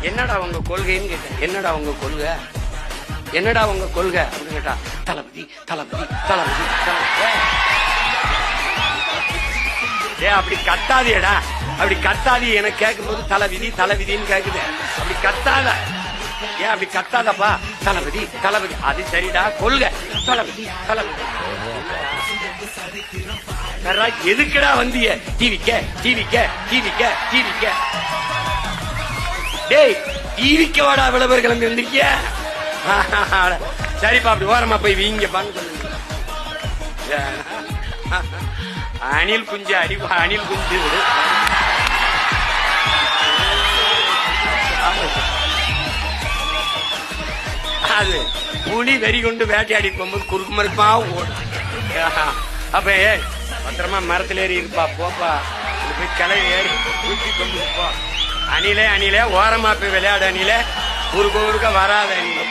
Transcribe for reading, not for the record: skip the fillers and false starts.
என்னடா உங்க கொள்கைன்னு கேட்டேன். என்னடா உங்க கொள்கை, என்னடா உங்க கொள்கை அப்படின்னு கேட்டா, தளபதி தளபதி தளபதி தளபதி. ஏ அப்படி கத்தாதியடா, அப்படி கத்தாதி. எனக்கு கேட்கும் போது தலைவிதி தலைவிதின்னு கேக்குது. அப்படி கத்தாத, ஏன் அப்படி கத்தாதப்பா. தளபதி தளபதி அது சரிடா, கொள்கை தளபதி தளபதி. எதுக்குடா வந்திய டிவிக்க டிவிக்க டிவிக்க டிவிக்க? டேய் டிவிக்க வாடா, விளம்பரம் கிளம்பி வந்திருக்கிய. சரிப்பா அப்படி ஓரமா போய் வீங்க பாங்க. அணில் குஞ்சு அடிப்பா, அணில் குஞ்சு. அது புலி வெறி கொண்டு வேட்டையாடி போகும்போது குறுக்கு மறுப்பா ஓடும். அப்ப பத்திரமா மரத்துல ஏறி இருப்பா, போப்பா போய் கிளை ஏறி ஊற்றி கொண்டு போ. அணிலே அணிலே ஓரமா போய் விளையாடு, அணிலே குறுக்க குறுக்க வராத அணிலே.